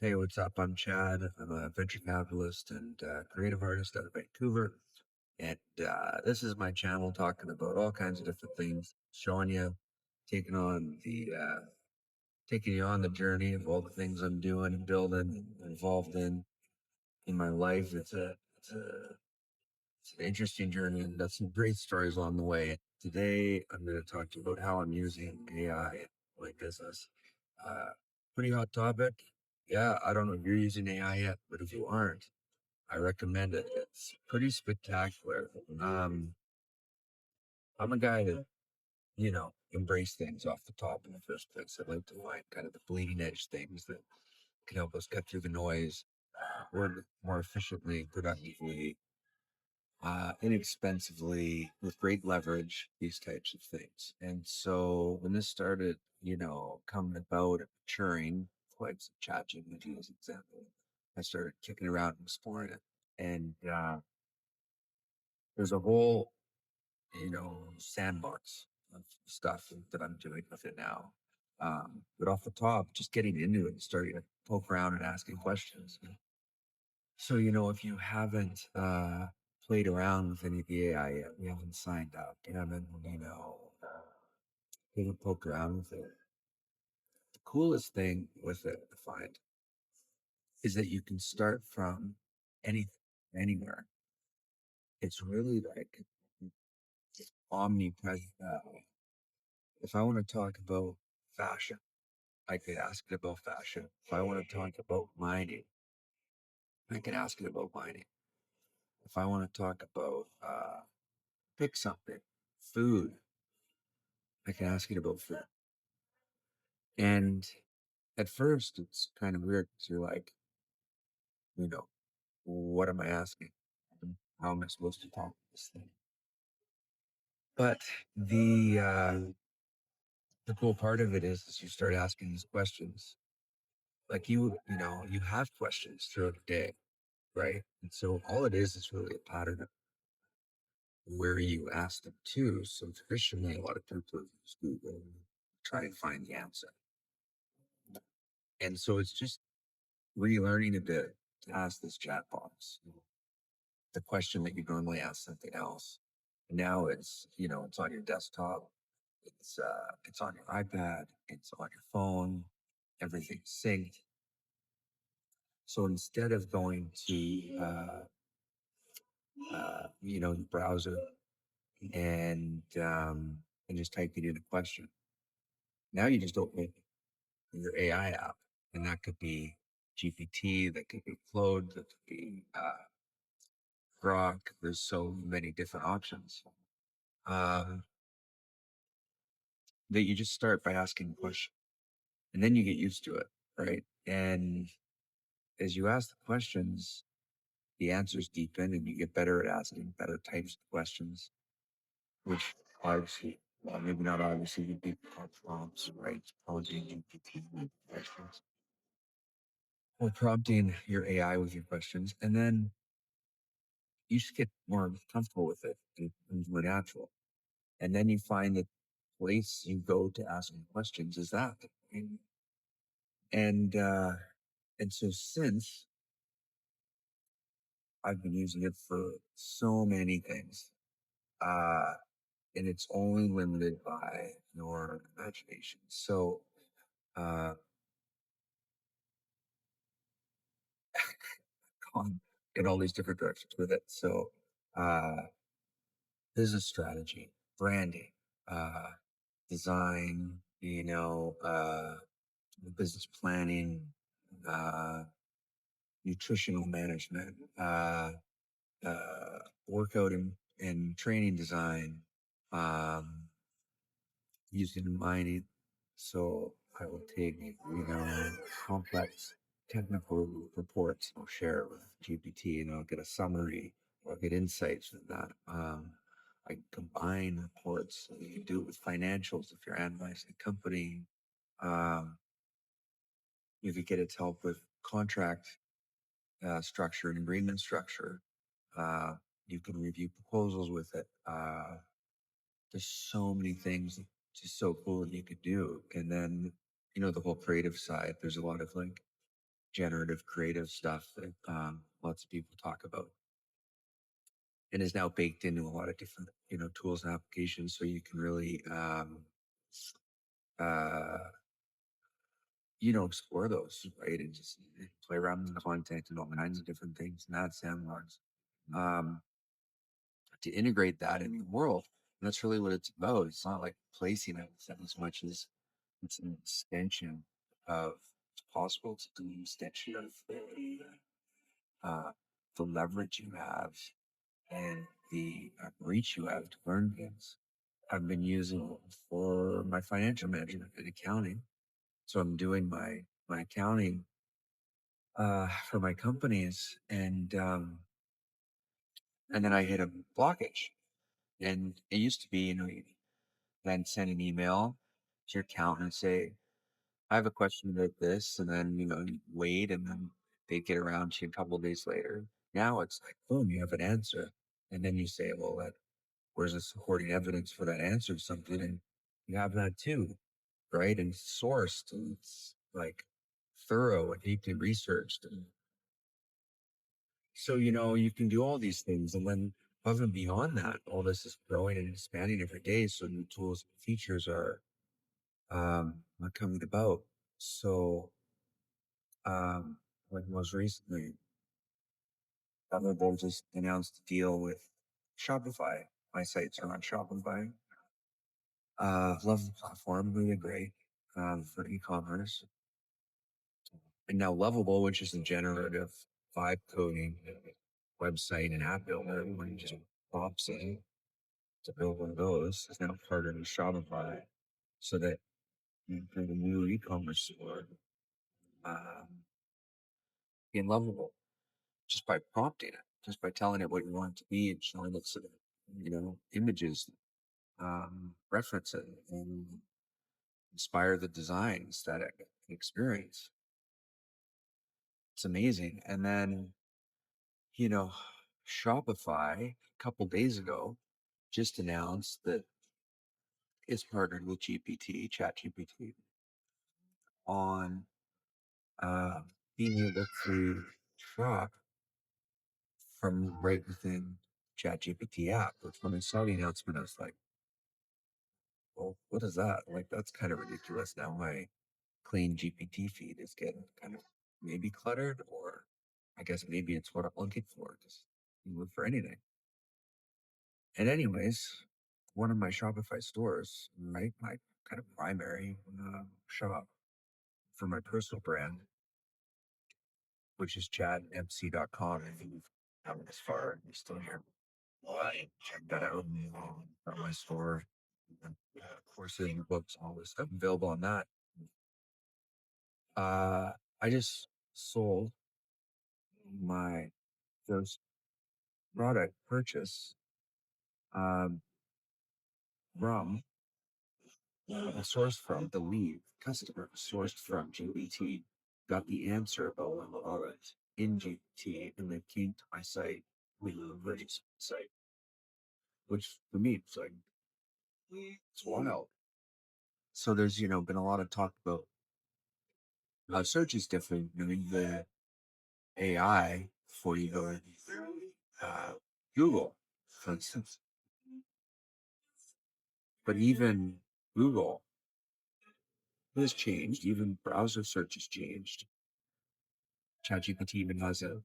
Hey, what's up? I'm Chad. I'm a venture capitalist and creative artist out of Vancouver. And this is my channel talking about all kinds of different things, showing you, taking on taking you on the journey of all the things I'm doing and building and involved in my life. It's an interesting journey and got some great stories along the way. Today, I'm going to talk to you about how I'm using AI in my business. Uh, Pretty hot topic. Yeah, I don't know if you're using AI yet, but if you aren't, I recommend it. It's pretty spectacular. I'm a guy that, embrace things off the top in the first place. I like to find kind of the bleeding edge things that can help us cut through the noise, work more efficiently, productively, inexpensively, with great leverage, these types of things. And so when this started, coming about and maturing, like some ChatGPT as an example, I started kicking around and exploring it. And there's a whole, sandbox of stuff that I'm doing with it now. But off the top, just getting into it and starting to poke around and asking questions. So, if you haven't played around with any of the AI yet, you haven't signed up, you haven't, you haven't poked around with it. The coolest thing with it, I find, is that you can start from anything, anywhere. It's really like omnipresent. If I want to talk about fashion, I could ask it about fashion. If I want to talk about mining, I can ask it about mining. If I want to talk about pick something, food, I can ask it about food. And at first, it's kind of weird because you're like, you know, what am I asking? How am I supposed to talk about this thing? But the cool part of it is you start asking these questions. Like you have questions throughout the day, right? And so all it is really a pattern of where you ask them to. So traditionally, a lot of people use Google and try and find the answer. And so it's just relearning a bit to ask this chat box the question that you normally ask something else. Now it's on your desktop, it's on your iPad, it's on your phone, everything's synced. So instead of going to the browser and just typing in a question, now you just open your AI app, and that could be GPT, that could be Claude, that could be Grok. There's so many different options. Um, that you just start by asking a question and then you get used to it, right? And as you ask the questions, the answers deepen and you get better at asking better types of questions, which obviously, well, maybe not obviously, would be called prompts, right? Prompting GPT with questions or prompting your AI with your questions. And then you just get more comfortable with it and it becomes more natural. And then you find that place you go to asking questions is that. And uh, and so since I've been using it for so many things, uh, and it's only limited by your imagination. So uh, gone in all these different directions with it. So uh, business strategy, branding, uh, design, business planning, uh, nutritional management, workout and training design, um, using mining. So I will take, complex technical reports I'll share it with GPT and I'll get a summary or get insights from that. I can combine reports. So you can do it with financials if you're analyzing a company. Um, you could get its help with contract structure and agreement structure. Uh, you can review proposals with it. There's so many things just so cool that you could do. And then, the whole creative side, there's a lot of like generative creative stuff that lots of people talk about, and is now baked into a lot of different tools and applications. So you can really uh, explore those, right, and just play around with the content and all kinds of different things in that sandbox. Um, to integrate that in the world. And that's really what it's about. It's not like placing it as much as it's an extension of it's possible to do an extension of uh, the leverage you have and the reach you have to learn things. I've been using for my financial management and accounting. So I'm doing my accounting for my companies, and then I hit a blockage. And it used to be, you then send an email to your accountant and say, I have a question about this, and then you wait, and then they get around to you a couple of days later. Now it's like, boom, you have an answer, and then you say, well, where's the supporting evidence for that answer to something, and you have that too, right? And it's sourced, and it's like thorough and deeply researched, and so you can do all these things, and then above and beyond that, all this is growing and expanding every day. So new tools and features are coming about. So, um, like most recently, they just announced a deal with Shopify. My sites are on Shopify. Love the platform, really great for e-commerce. And now Lovable, which is a generative vibe coding website and app builder, when you just prompts in to build one of those, is now part of Shopify, so that you can create a new e-commerce store um, in Lovable, just by prompting it, just by telling it what you want it to be and showing it some, images, reference it, and inspire the design, aesthetic, experience. It's amazing. And then, you know, Shopify a couple days ago just announced that it's partnered with ChatGPT, on uh, being able to shop from right within ChatGPT app. Which when I saw the announcement, I was like, well, what is that? Like, that's kind of ridiculous. Now my clean GPT feed is getting kind of maybe cluttered, or I guess maybe it's what I'm looking for, because you look for anything. And anyways, one of my Shopify stores, right, my kind of primary shop for my personal brand, which is chatmc.com. If you've come this far and you're still here, check that out. My store, courses and books, all this stuff available on that. I just sold my first product purchase um, from sourced from the lead customer, sourced from GPT, got the answer about one of the products in GPT, and then came to my site, the purchase site, which for me, it's wild. So there's, been a lot of talk about how search is different. The AI for, Google, for instance. But even Google has changed. Even browser search has changed. ChatGPT even has a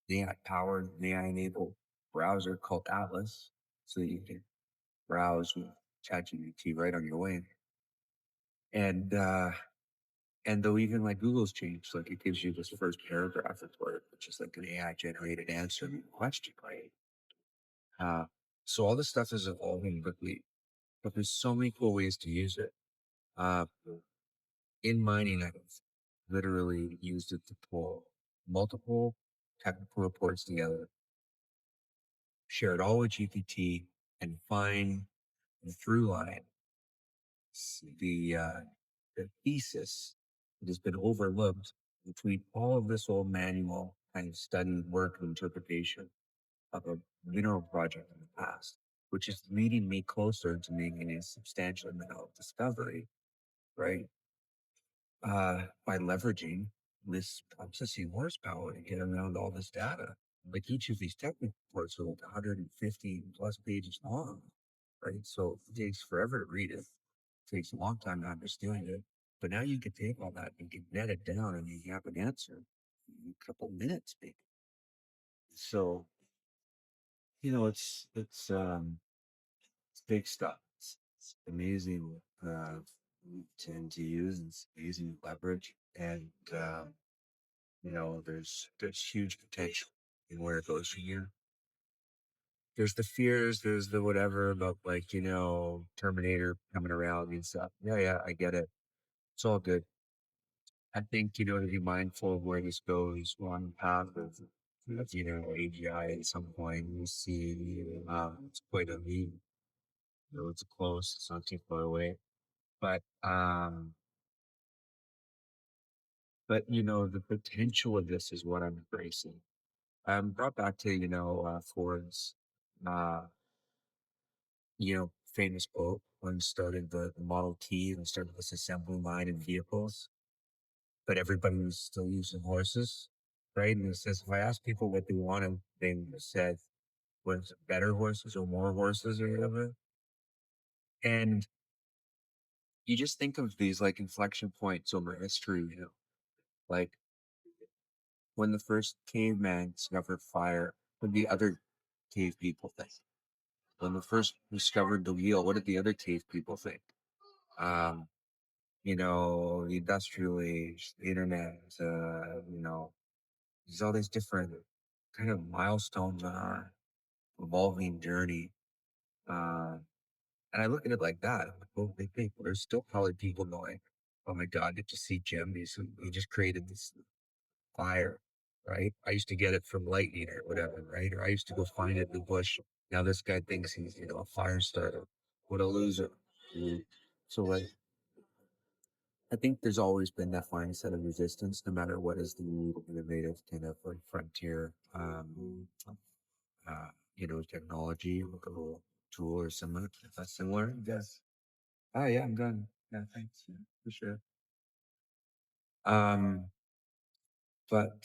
AI-powered, AI-enabled browser called Atlas, so that you can browse with ChatGPT right on your way. And though even like Google's changed, like it gives you this first paragraph report, which is like an AI-generated answer to your question, right? So all this stuff is evolving quickly, but there's so many cool ways to use it. Uh, in mining, I've literally used it to pull multiple technical reports together, share it all with GPT, and find the through line, the uh, the thesis that has been overlooked between all of this old manual kind of study, work, and interpretation of a mineral project in the past. which is leading me closer to making a substantial amount of discovery, right? By leveraging this processing horsepower to get around all this data. Like each of these technical reports are like 150 plus pages long, right? So it takes forever to read it. It takes a long time to understand it. But now you can take all that and can net it down and you have an answer in a couple minutes, maybe. So, it's big stuff. It's amazing we tend to use. It's amazing leverage. And there's huge potential in where it goes from here. There's the fears, there's the whatever about like, Terminator coming around and stuff. Yeah, yeah, I get it. It's all good. I think, to be mindful of where this goes. We're on the path of, AGI at some point. We see, it's quite a leap. It's close. It's not too far away. But, the potential of this is what I'm embracing. I'm brought back to, Ford's, uh, famous quote when started the Model T and started this assembly line in vehicles, but everybody was still using horses, right? And it says, if I ask people what they wanted, they said, was it better horses or more horses or whatever? And you just think of these like inflection points over history, like when the first caveman discovered fire, what did the other cave people think? When the first discovered the wheel, what did the other cave people think? Um, the industrial age, the internet, there's all these different kind of milestones on our evolving journey. Uh, and I look at it like that. I'm like, oh, they think there's still probably people going, oh my God, did you see Jim? He just created this fire, right? I used to get it from lightning or whatever, right? Or I used to go find it in the bush. Now this guy thinks he's, a fire starter. What a loser. Mm. So like, I think there's always been that mindset of resistance, no matter what is the new innovative kind of like frontier, technology, like a little tool or similar. If that's similar, yes. Ah, yeah, I'm done. Yeah, thanks. Yeah, for sure. Um, but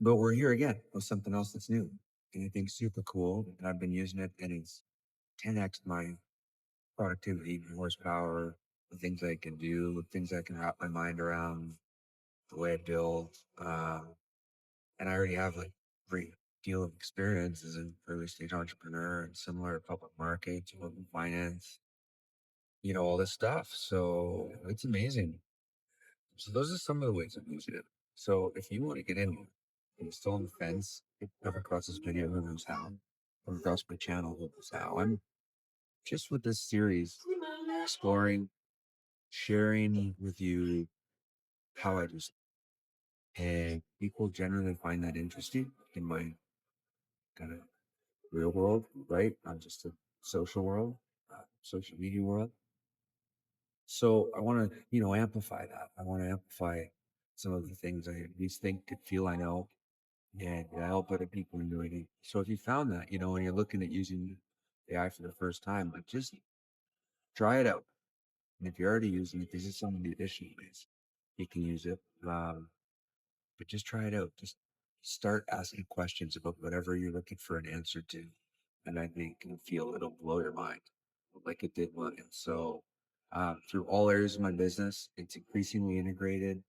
but we're here again with something else that's new, and I think super cool. And I've been using it, and it's 10x my productivity, horsepower, the things I can do, the things I can wrap my mind around, the way I build. And I already have like a great deal of experience as an early stage entrepreneur and similar public markets, public finance, all this stuff. So it's amazing. So those are some of the ways I'm using it. So if you want to get in and you're still on the fence, come across this video, who knows how, come across my channel, who knows how. I'm just with this series exploring, sharing with you how I do stuff. And people generally find that interesting in my kind of real world, right? Not just a social world, social media world. So I want to, amplify that. I want to amplify some of the things I at least think could feel I know, and I help other people in doing it. So if you found that, when you're looking at using AI for the first time, like just try it out. And if you're already using it, this is some of the additional ways you can use it. But just try it out. Just start asking questions about whatever you're looking for an answer to. And I think you'll feel it'll blow your mind like it did mine. So, through all areas of my business, it's increasingly integrated.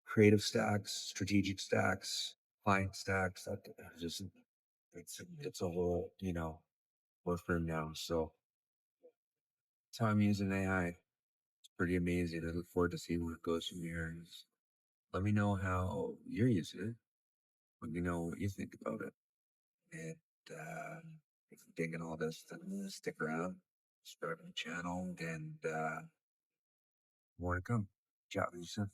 Creative stacks, strategic stacks, client stacks. That just it's a whole, workroom now. So that's how I'm using AI. It's pretty amazing. I look forward to seeing where it goes from here. Let me know how you're using it. Let me know what you think about it. And if you're digging all this, then stick around, subscribe to the channel, and more to come. Ciao, Lisa.